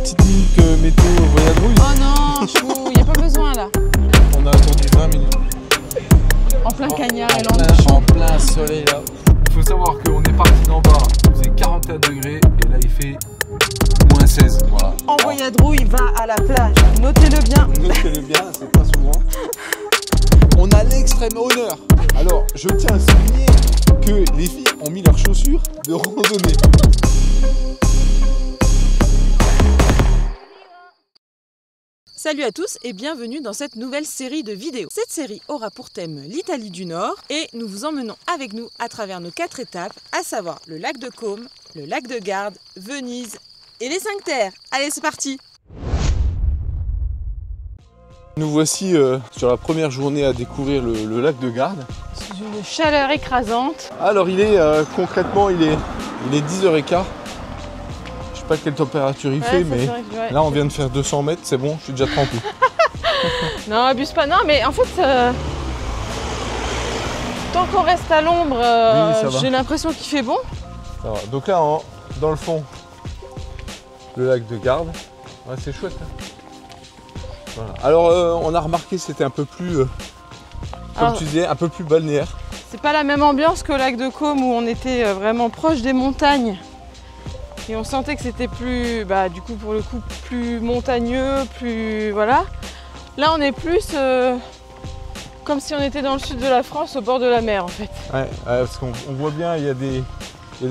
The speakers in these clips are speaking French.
petite minute météo voyagrouille. Oh non, chou, il n'y a pas besoin là. On a attendu 20 minutes. En plein cagnard et En plein soleil là. Il faut savoir qu'on est parti d'en bas, il faisait 41 degrés et là il fait moins 16. Voilà. En voyadrouille, va à la plage. Notez-le bien. Notez-le bien, c'est pas souvent. On a l'extrême honneur. Alors, je tiens à souligner que les filles ont mis leurs chaussures de randonnée. Salut à tous et bienvenue dans cette nouvelle série de vidéos. Cette série aura pour thème l'Italie du Nord et nous vous emmenons avec nous à travers nos 4 étapes, à savoir le lac de Côme, le lac de Garde, Venise et les 5 terres. Allez, c'est parti! Nous voici sur la première journée à découvrir le lac de Garde. Sous une chaleur écrasante. Alors il est concrètement il est 10h15. Je sais pas quelle température il fait, mais là on vient de faire 200 mètres, c'est bon, je suis déjà trempé. Non, abuse pas, non, mais en fait, tant qu'on reste à l'ombre, oui, j'ai l'impression qu'il fait bon. Ça va. Donc là, dans le fond, le lac de Garde, ouais, c'est chouette. Hein. Voilà. Alors on a remarqué que c'était un peu plus, comme tu disais, un peu plus balnéaire. C'est pas la même ambiance qu'au lac de Côme où on était vraiment proche des montagnes. Et on sentait que c'était plus, du coup pour le coup, plus montagneux, plus, voilà. Là on est plus comme si on était dans le sud de la France, au bord de la mer en fait. Ouais, parce qu'on voit bien, il y a des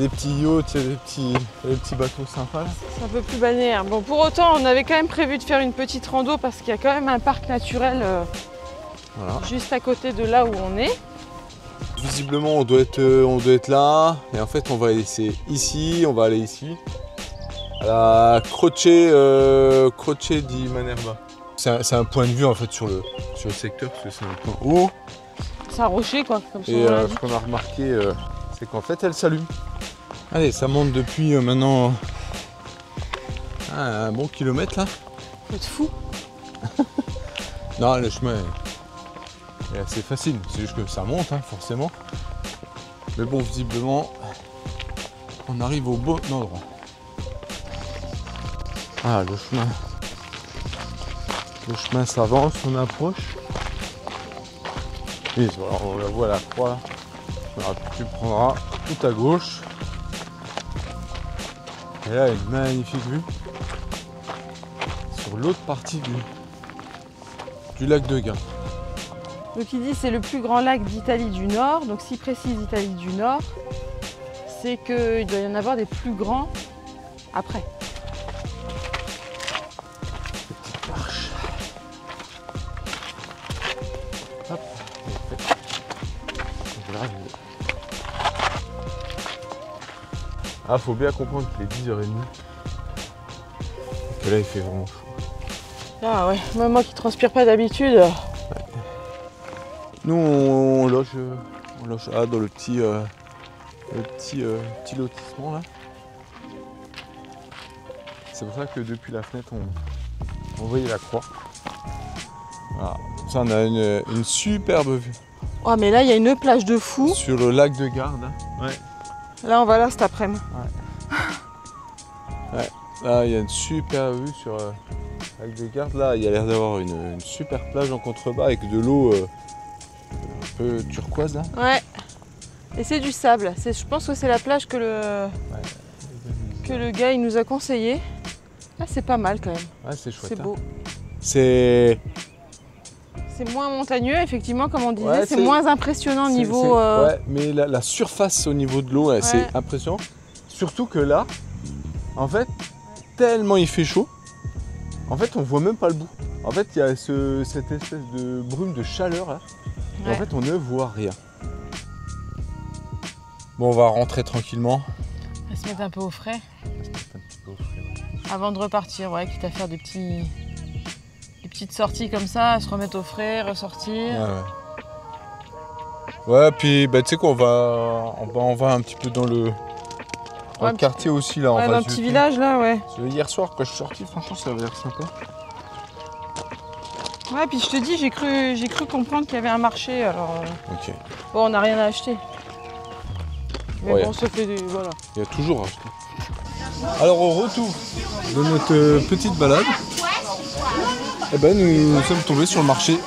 petits yachts, il y a des petits bateaux sympas. C'est un peu plus balnéaire. Bon, pour autant, on avait quand même prévu de faire une petite rando parce qu'il y a quand même un parc naturel voilà, juste à côté de là où on est. Visiblement, on doit être là. Et en fait, on va laisser ici, on va aller ici. À la Croce di Manerba. C'est un point de vue en fait sur le secteur parce que c'est un point haut. C'est un rocher quoi, comme ça. Et ce qu'on a remarqué, c'est qu'en fait, elle s'allume. Allez, ça monte depuis maintenant un bon kilomètre là. Vous êtes fou. Non, le chemin est assez facile, c'est juste que ça monte hein, forcément. Mais bon, visiblement, on arrive au bon endroit. Ah, le chemin s'avance, on approche. Et voilà, on la voit à la croix. Alors, tu prendras tout à gauche. Et là, une magnifique vue sur l'autre partie du lac de Garde. Donc il dit c'est le plus grand lac d'Italie du Nord. Donc s'il précise Italie du Nord, c'est qu'il doit y en avoir des plus grands après. Petite marche. Hop. Ah, faut bien comprendre qu'il est 10h30. Et que là il fait vraiment chaud. Ah ouais, même moi qui transpire pas d'habitude. Ouais. Nous on loge dans le petit lotissement là. C'est pour ça que depuis la fenêtre on voyait la croix. Voilà. Ça on a une superbe vue. Oh mais là il y a une plage de fou. Sur le lac de Garde. Hein. Ouais. Là on va là cet après-midi. Ouais. Ouais. Là il y a une super vue sur le lac de Garde. Là il y a l'air d'avoir une super plage en contrebas avec de l'eau un peu turquoise là. Ouais. Et c'est du sable. Je pense que c'est la plage que le gars il nous a conseillé. Ah c'est pas mal quand même. Ouais, c'est chouette. C'est beau. C'est moins montagneux, effectivement, comme on disait, ouais, c'est moins impressionnant niveau... Ouais, mais la surface au niveau de l'eau, ouais. C'est impressionnant. Surtout que là, en fait, tellement il fait chaud, en fait, on voit même pas le bout. En fait, il y a cette espèce de brume de chaleur là. Ouais. En fait, on ne voit rien. Bon, on va rentrer tranquillement. On va se mettre un peu au frais. Avant de repartir, ouais, quitte à faire des petites sorties comme ça, à se remettre au frais, ressortir. Ouais, puis tu sais quoi, on va un petit peu dans le quartier aussi là. Ouais, dans un petit village là, ouais. Hier soir quand je suis sorti, franchement ça avait l'air sympa. Ouais, puis je te dis, j'ai cru comprendre qu'il y avait un marché, alors... Ok. Bon, on n'a rien à acheter. Mais ouais, bon, on se fait des... voilà. Il y a toujours à acheter. Alors au retour de notre petite balade, eh ben, nous sommes tombés sur le marché.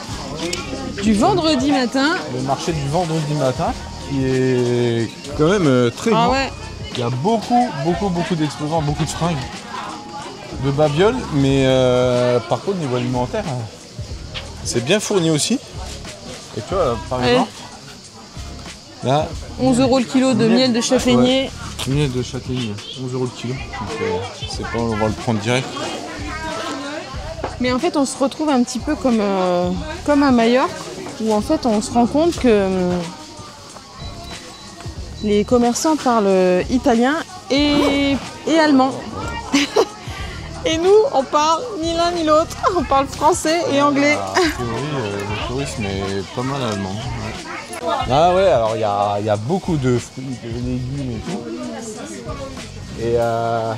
Du vendredi matin. Le marché du vendredi matin qui est quand même très grand. Ouais. Il y a beaucoup d'exposants, beaucoup de fringues, de babioles, mais par contre niveau alimentaire, c'est bien fourni aussi. Et tu vois, par exemple, là, 11 € le kilo de miel de châtaignier. Ouais. Miel de châtaignier, 11 € le kilo. Donc, c'est pas, on va le prendre direct. Mais en fait, on se retrouve un petit peu comme à Majorque, où en fait, on se rend compte que les commerçants parlent italien et allemand. Et nous, on parle ni l'un ni l'autre. On parle français et anglais. Oui, le tourisme est pas mal allemand. Ouais. Ah ouais, alors il y a beaucoup de fruits, de légumes et tout. Et un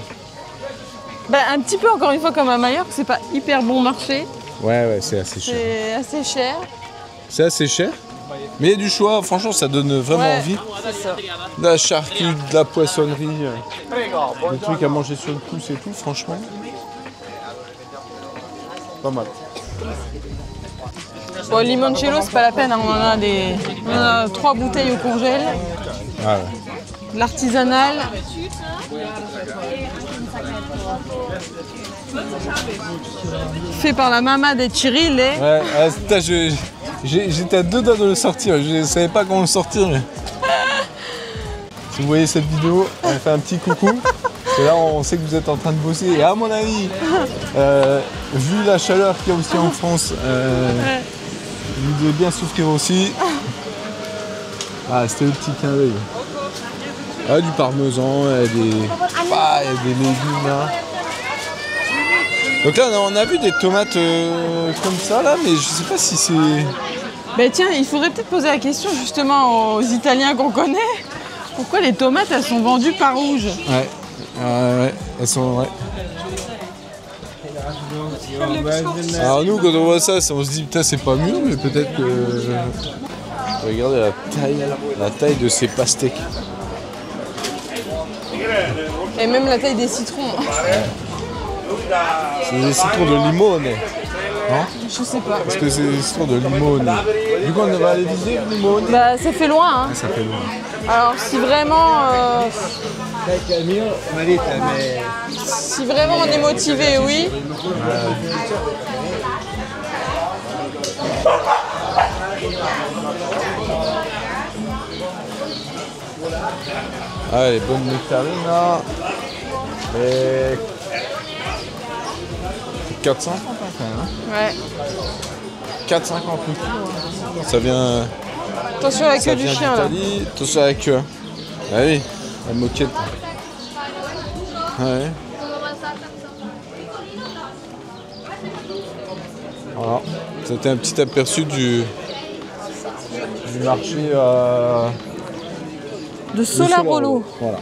petit peu encore une fois comme à Majorque, c'est pas hyper bon marché. Ouais, c'est assez cher. C'est assez cher. C'est assez cher. Mais il y a du choix, franchement ça donne vraiment envie. C'est ça. De la charcuterie, de la poissonnerie, des trucs à manger sur le pouce et tout, franchement. Pas mal. Bon, le limoncello, c'est pas la peine, hein. On en a 3 bouteilles au congèle. Ah ouais. L'artisanal. Fait par la maman des Cyril. Ouais, j'étais à 2 doigts de le sortir, je savais pas comment le sortir. Mais... Si vous voyez cette vidéo, on fait un petit coucou. Parce que là, on sait que vous êtes en train de bosser. Et à mon avis, vu la chaleur qu'il y a aussi en France, vous devez bien souffrir aussi. Ah, c'était le petit clin d'œil. Ah, du parmesan, il y a des légumes là. Donc là, on a vu des tomates comme ça là, mais je sais pas si c'est... Ben tiens, il faudrait peut-être poser la question justement aux Italiens qu'on connaît. Pourquoi les tomates, elles sont vendues par rouge? Ouais, elles sont... Ouais. Alors nous, quand on voit ça, on se dit putain, c'est pas mûr, mais peut-être que... Regardez la taille de ces pastèques. Et même la taille des citrons. Ouais. C'est des citrons de limone. Non? Je sais pas. Parce que c'est des citrons de limone. Du coup, on va aller visiter limone. Bah, ça fait loin, hein. Ça fait loin. Alors, si vraiment on est motivé, oui. Ah, les bonnes nectarines là. Et 4,50 quand même. Ouais. 4,50 le kilo. Ça vient. Attention à la queue du chien là. Attention à la queue. Ah oui, la moquette. Ouais. Voilà. C'était un petit aperçu du marché de Solarolo. Voilà.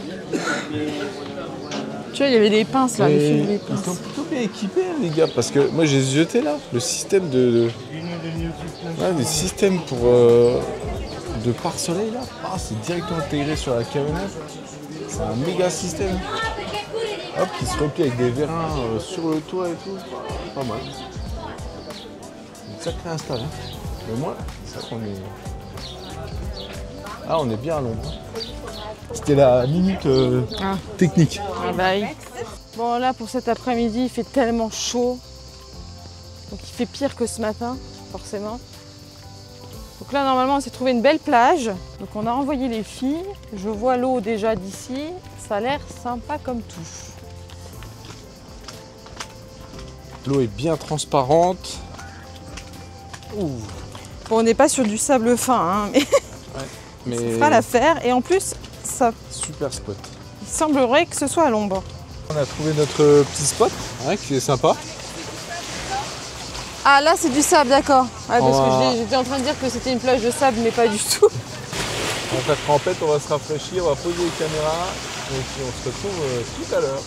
Tu vois, il y avait des pinces là, les fils des pinces. Ils sont plutôt bien équipés les gars, parce que moi j'ai jeté là, le système des systèmes pour de pare-soleil là, c'est directement intégré sur la camionnette. C'est un méga système. Hop, qui se replie avec des vérins sur le toit et tout. Pas mal. Une sacrée install. Hein. Mais moi, c'est ça qu'on est. Ah, on est bien à l'ombre. C'était la minute technique. Ah bah oui. Bon là pour cet après-midi il fait tellement chaud. Donc il fait pire que ce matin, forcément. Donc là normalement on s'est trouvé une belle plage. Donc on a envoyé les filles. Je vois l'eau déjà d'ici. Ça a l'air sympa comme tout. L'eau est bien transparente. Ouh. Bon on n'est pas sur du sable fin, hein, mais ça fera l'affaire. Et en plus, ça... Super spot. Il semblerait que ce soit à l'ombre. On a trouvé notre petit spot, hein, qui est sympa. Ah là c'est du sable, d'accord. Ouais, parce que j'étais en train de dire que c'était une plage de sable, mais pas du tout. On va faire en fait, on va se rafraîchir, on va poser les caméras et puis on se retrouve tout à l'heure.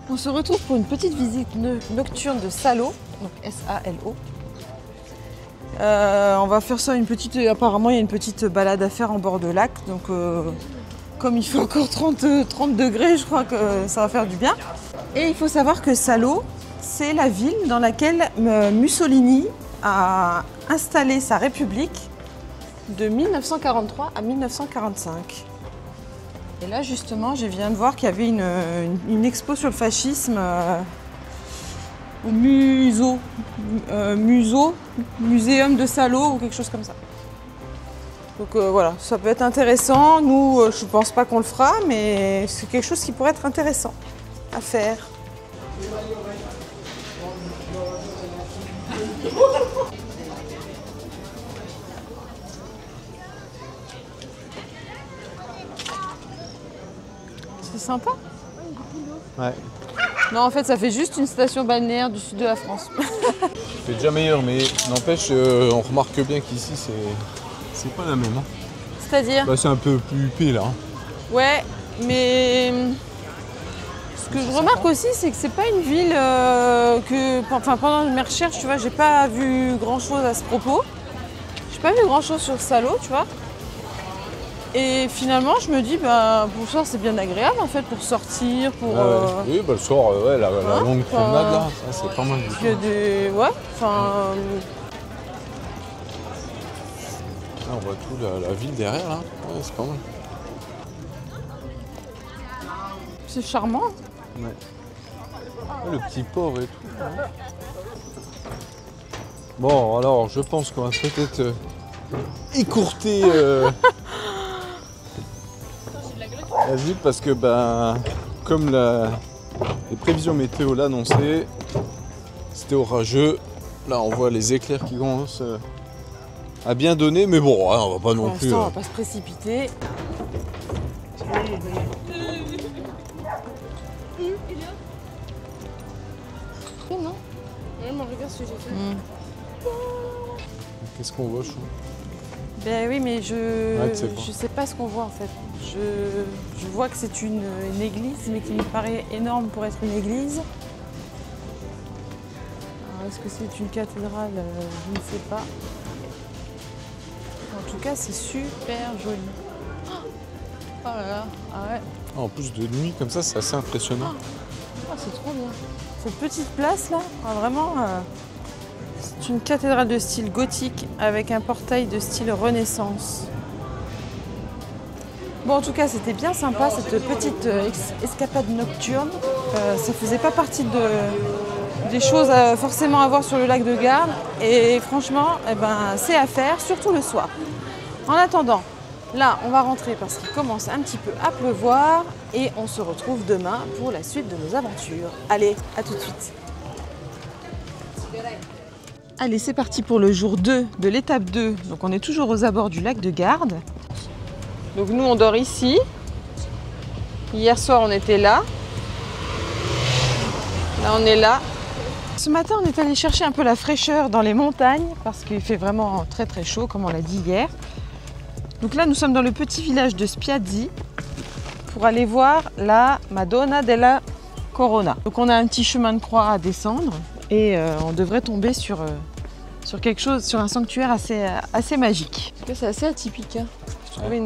On se retrouve pour une petite visite nocturne de Salo, donc S-A-L-O. On va faire ça apparemment il y a une petite balade à faire en bord de lac. Donc comme il fait encore 30 degrés, je crois que ça va faire du bien. Et il faut savoir que Salo, c'est la ville dans laquelle Mussolini a installé sa république de 1943 à 1945. Et là justement, je viens de voir qu'il y avait une expo sur le fascisme au Muséum de Salo ou quelque chose comme ça. Donc voilà, ça peut être intéressant. Nous, je ne pense pas qu'on le fera, mais c'est quelque chose qui pourrait être intéressant à faire. C'est sympa. Ouais. Non, en fait, ça fait juste une station balnéaire du sud de la France. C'est déjà meilleur, mais n'empêche, on remarque bien qu'ici, c'est pas la même. Hein. C'est-à-dire c'est un peu plus huppé là. Hein. Ouais, mais ce que je remarque aussi, c'est que c'est pas une ville pendant mes recherches, tu vois, j'ai pas vu grand-chose à ce propos. J'ai pas vu grand-chose sur Salo, tu vois. Et finalement, je me dis, pour ça, c'est bien agréable en fait, pour sortir, pour. Oui, le soir, la longue promenade là, ça, c'est pas mal. Il y a des. Ouais, enfin. On voit tout la ville derrière là, ouais, c'est pas mal. C'est charmant. Ouais. Le petit port et tout. Ouais. Bon, alors, je pense qu'on va peut-être écourter. La ville parce que comme les prévisions météo l'annonçaient, c'était orageux. Là on voit les éclairs qui commencent à bien donner, mais bon, on va pas non plus. On va pas se précipiter. Non. Regarde ce que j'ai fait. Qu'est-ce qu'on voit, Chou? Ben oui, mais je sais pas ce qu'on voit en fait. Je vois que c'est une église, mais qui me paraît énorme pour être une église. Alors, est-ce que c'est une cathédrale? Je ne sais pas. En tout cas, c'est super joli. Oh là là, ah ouais. En plus de nuit, comme ça, c'est assez impressionnant. Oh, c'est trop bien. Cette petite place là, vraiment, c'est une cathédrale de style gothique avec un portail de style Renaissance. Bon, en tout cas, c'était bien sympa cette petite escapade nocturne. Ça faisait pas partie des choses forcément à voir sur le lac de Garde. Et franchement, c'est à faire, surtout le soir. En attendant, là, on va rentrer parce qu'il commence un petit peu à pleuvoir. Et on se retrouve demain pour la suite de nos aventures. Allez, à tout de suite. Allez, c'est parti pour le jour 2 de l'étape 2. Donc on est toujours aux abords du lac de Garde. Donc nous on dort ici. Hier soir on était là. Là on est là. Ce matin on est allé chercher un peu la fraîcheur dans les montagnes parce qu'il fait vraiment très très chaud comme on l'a dit hier. Donc là nous sommes dans le petit village de Spiazzi pour aller voir la Madonna della Corona. Donc on a un petit chemin de croix à descendre. Et on devrait tomber sur quelque chose, sur un sanctuaire assez magique. C'est assez atypique. Hein. Je trouvais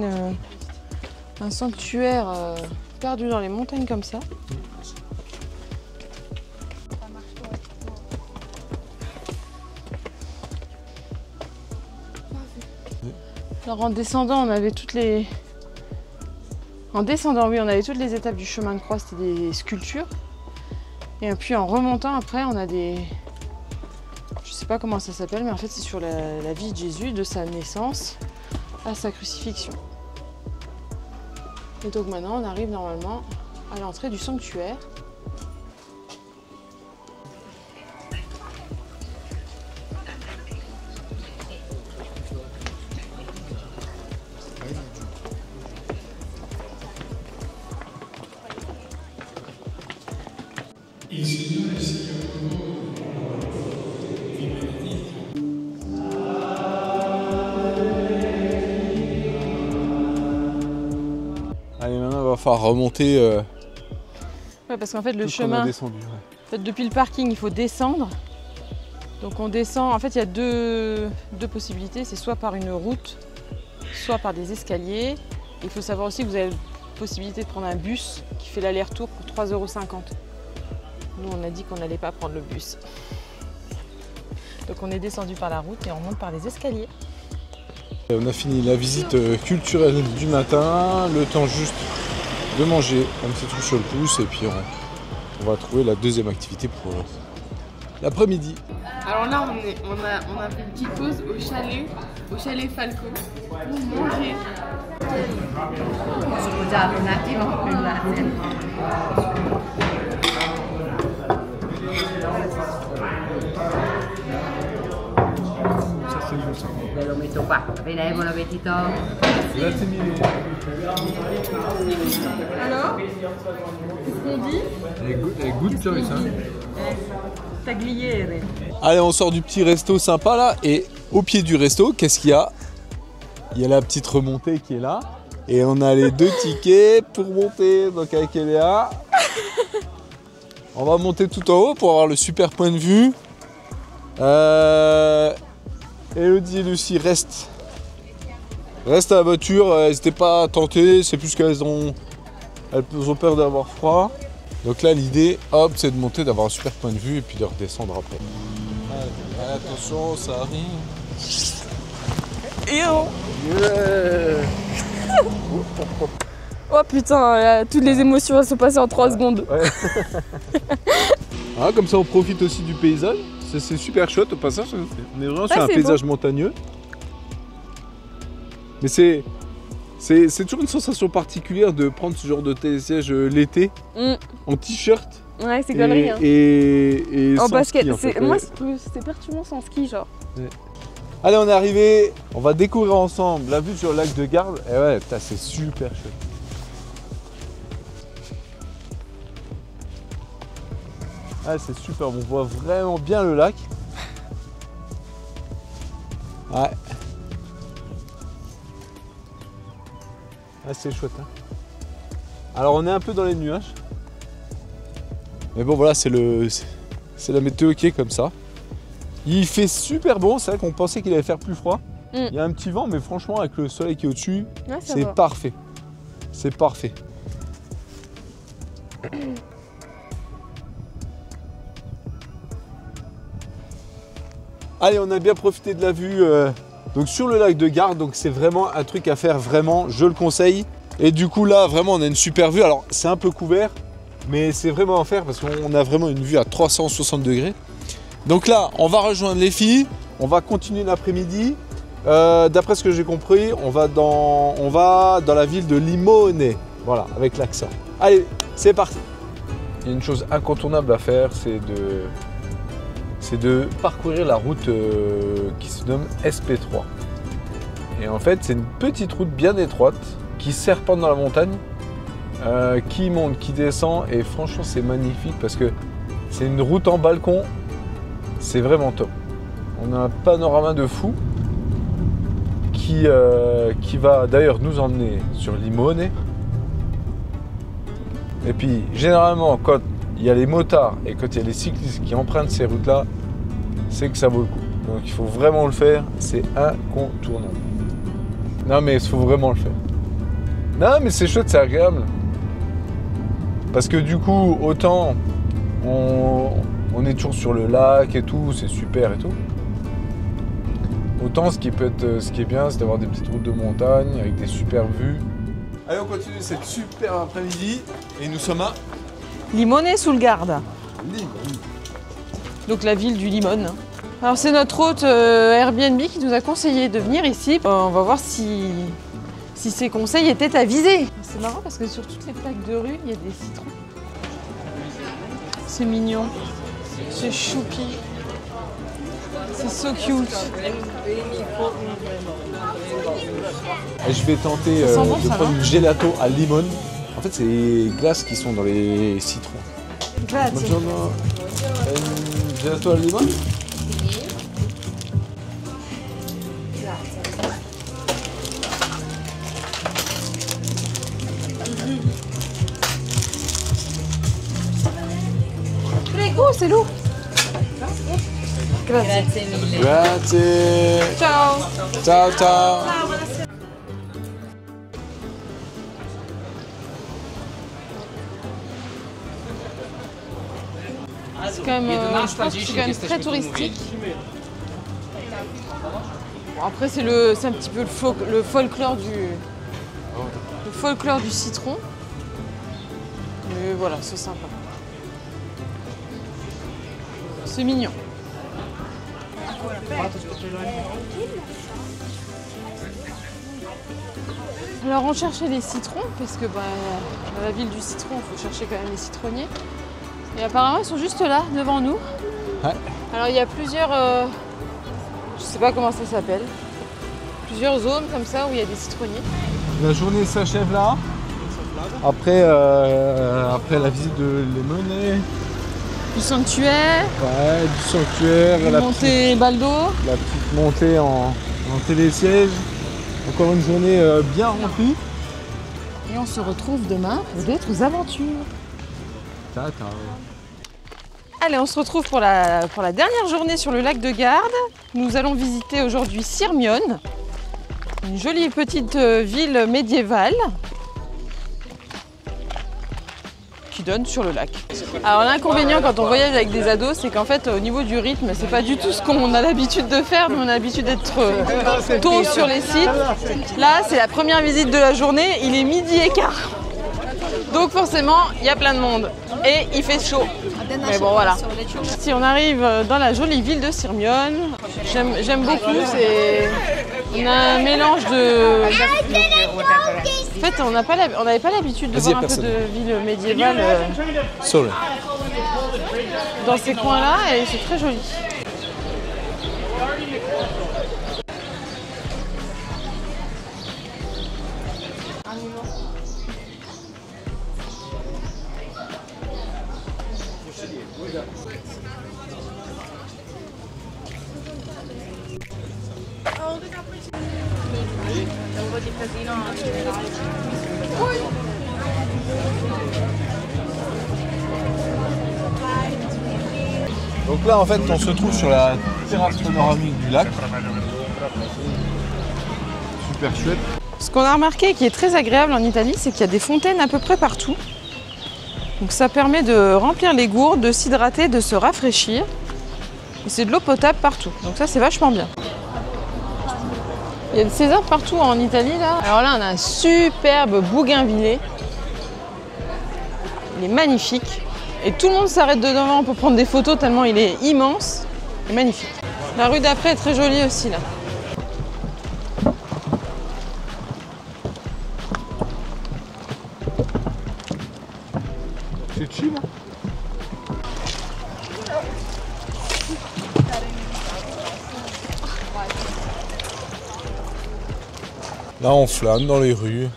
un sanctuaire perdu dans les montagnes comme ça. Alors en descendant, on avait toutes les... En descendant, oui, on avait toutes les étapes du chemin de croix, c'était des sculptures. Et puis en remontant après, on a des... Je sais pas comment ça s'appelle, mais en fait c'est sur la vie de Jésus, de sa naissance à sa crucifixion. Et donc maintenant on arrive normalement à l'entrée du sanctuaire. Allez, maintenant il va falloir remonter. Ouais, parce qu'en fait le chemin, descendu, en fait, depuis le parking il faut descendre Donc on descend, en fait il y a deux possibilités, c'est soit par une route, soit par des escaliers. Il faut savoir aussi que vous avez la possibilité de prendre un bus qui fait l'aller-retour pour 3,50 €. Nous on a dit qu'on n'allait pas prendre le bus. Donc on est descendu par la route et on monte par les escaliers. On a fini la visite culturelle du matin, le temps juste de manger un petit truc sur le pouce et puis on va trouver la deuxième activité pour l'après-midi. Alors là on a fait une petite pause au chalet Falco pour manger. Scusate un attimo, ve lo metto qua, venevano appetito. Grazie mille. Alors, qu'est-ce qu'on dit? Good choice, hein. Tagliere. Allez, on sort du petit resto sympa là et au pied du resto, qu'est-ce qu'il y a? Il y a la petite remontée qui est là et on a les 2 tickets pour monter. Donc avec Eléa, on va monter tout en haut pour avoir le super point de vue. Elodie et Lucie restent à la voiture, n'hésitez pas à tenter, c'est plus qu'elles ont peur d'avoir froid. Donc là l'idée, hop, c'est de monter, d'avoir un super point de vue et puis de redescendre après. Allez, attention, ça arrive. Yo. Yeah. Oh putain, toutes les émotions elles sont passées en 3 secondes. Ouais. Ah, comme ça on profite aussi du paysage, c'est super chouette au passage, on est vraiment sur un paysage montagneux. Mais c'est toujours une sensation particulière de prendre ce genre de télésiège l'été, en t-shirt. Ouais, c'est galerie. Et en sans basket, ski, en fait. Moi c'est perturbant sans ski genre. Ouais. Allez, on est arrivé, on va découvrir ensemble la vue sur le lac de Garde. Et ouais, putain, c'est super chouette. Ah, c'est super, on voit vraiment bien le lac. Ouais. Ah, c'est chouette. Hein. Alors, on est un peu dans les nuages. Mais bon, voilà, c'est la météo qui est comme ça. Il fait super bon, c'est vrai qu'on pensait qu'il allait faire plus froid. Il y a un petit vent, mais franchement, avec le soleil qui est au-dessus, ouais, c'est parfait. C'est parfait. Allez, on a bien profité de la vue donc sur le lac de Garde, donc c'est vraiment un truc à faire, vraiment, je le conseille. Et du coup là, vraiment, on a une super vue. Alors, c'est un peu couvert, mais c'est vraiment à faire parce qu'on a vraiment une vue à 360 degrés. Donc là, on va rejoindre les filles, on va continuer l'après-midi. D'après ce que j'ai compris, on va dans la ville de Limone. Voilà, avec l'accent. Allez, c'est parti. Il y a une chose incontournable à faire, c'est de parcourir la route qui se nomme SP3. Et en fait, c'est une petite route bien étroite qui serpente dans la montagne, qui monte, qui descend. Et franchement, c'est magnifique parce que c'est une route en balcon. C'est vraiment top. On a un panorama de fou qui va d'ailleurs nous emmener sur Limone. Et puis, généralement, quand il y a les motards et quand il y a les cyclistes qui empruntent ces routes-là, c'est que ça vaut le coup. Donc il faut vraiment le faire, c'est incontournable. Non mais il faut vraiment le faire. Non mais c'est chouette, c'est agréable. Parce que du coup, autant on est toujours sur le lac et tout, c'est super et tout. Autant ce qui est bien, c'est d'avoir des petites routes de montagne avec des super vues. Allez, on continue cette super après-midi et nous sommes à Limone sul Garda. Limone. Donc la ville du Limone. Alors c'est notre hôte Airbnb qui nous a conseillé de venir ici. On va voir si ces conseils étaient avisés. C'est marrant parce que sur toutes les plaques de rue, il y a des citrons. C'est mignon. C'est choupi. C'est so cute. Et je vais tenter de prendre une gelato à limone. En fait, c'est les glaces qui sont dans les citrons. Grazie. Gelato al limone? Prego, c'est lourd. Grazie. Grazie. Ciao. Ciao ciao. C'est quand même, je pense que c'est quand même très touristique. Bon, après c'est un petit peu le folklore du citron. Mais voilà, c'est sympa. C'est mignon. Alors on cherchait les citrons, parce que dans la ville du citron, il faut chercher quand même les citronniers. Et apparemment ils sont juste là, devant nous. Ouais. Alors il y a plusieurs, je sais pas comment ça s'appelle, plusieurs zones comme ça où il y a des citronniers. La journée s'achève là. Après, après la visite de Lemone. Du sanctuaire, Ouais, du sanctuaire, du montée Baldo. la petite montée en télésiège. Encore une journée bien remplie. Et on se retrouve demain pour d'autres aventures. Tata. Allez, on se retrouve pour la dernière journée sur le lac de Garde. Nous allons visiter aujourd'hui Sirmione, une jolie petite ville médiévale qui donne sur le lac. Alors l'inconvénient quand on voyage avec des ados, c'est qu'en fait au niveau du rythme, c'est pas du tout ce qu'on a l'habitude de faire. Nous on a l'habitude d'être tôt sur les sites. Là, c'est la première visite de la journée, il est 12h15. Donc forcément, il y a plein de monde et il fait chaud. Mais bon voilà. Si on arrive dans la jolie ville de Sirmione, j'aime beaucoup. On a un mélange de. En fait, on n'avait pas l'habitude de voir un peu de ville médiévale dans ces coins-là et c'est très joli. Donc là en fait on se trouve sur la terrasse panoramique du lac. Super chouette. Ce qu'on a remarqué qui est très agréable en Italie, c'est qu'il y a des fontaines à peu près partout. Donc ça permet de remplir les gourdes, de s'hydrater, de se rafraîchir. Et c'est de l'eau potable partout. Donc ça c'est vachement bien. Il y a des arbres partout en Italie là. Alors là on a un superbe bougainvillier. Il est magnifique. Et tout le monde s'arrête devant pour prendre des photos tellement il est immense et magnifique. La rue d'après est très jolie aussi là. C'est chill. Là on flâne dans les rues.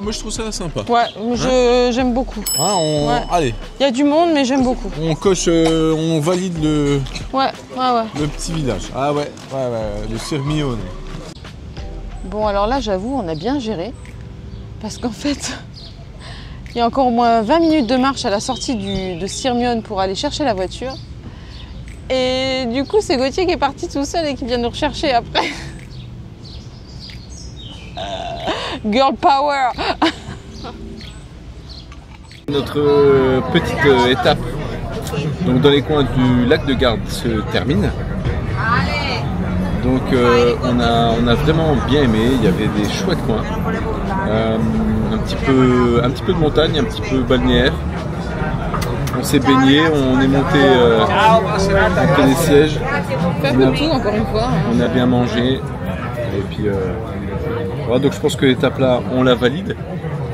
Moi je trouve ça sympa. Ouais, j'aime beaucoup. Hein, Ouais. Allez, Il y a du monde mais j'aime beaucoup. on coche, on valide le petit village. Ah ouais, le Sirmione. Bon alors là j'avoue on a bien géré. Parce qu'en fait, il y a encore au moins 20 minutes de marche à la sortie de Sirmione pour aller chercher la voiture. Et du coup c'est Gauthier qui est parti tout seul et qui vient nous rechercher après. Girl power. Notre petite étape donc dans les coins du lac de Garde se termine. Donc on a vraiment bien aimé, il y avait des chouettes coins. Un petit peu de montagne, un petit peu balnéaire. On s'est baigné, on est monté en télésiège. Pas de tout encore une fois. On a bien mangé. Et puis voilà, donc je pense que l'étape là on la valide.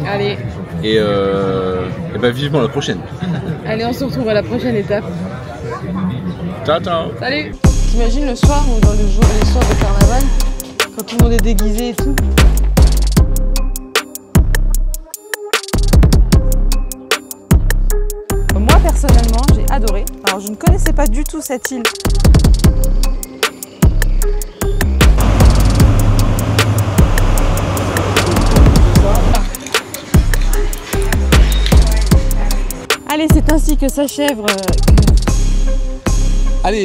Allez. Et ben vivement la prochaine. Allez, on se retrouve à la prochaine étape. Ciao ciao. Salut. T'imagines le soir ou dans les soirs de carnaval, quand tout le monde est déguisé et tout. Moi personnellement, j'ai adoré. Alors je ne connaissais pas du tout cette île. Allez, c'est ainsi que s'achève. Allez,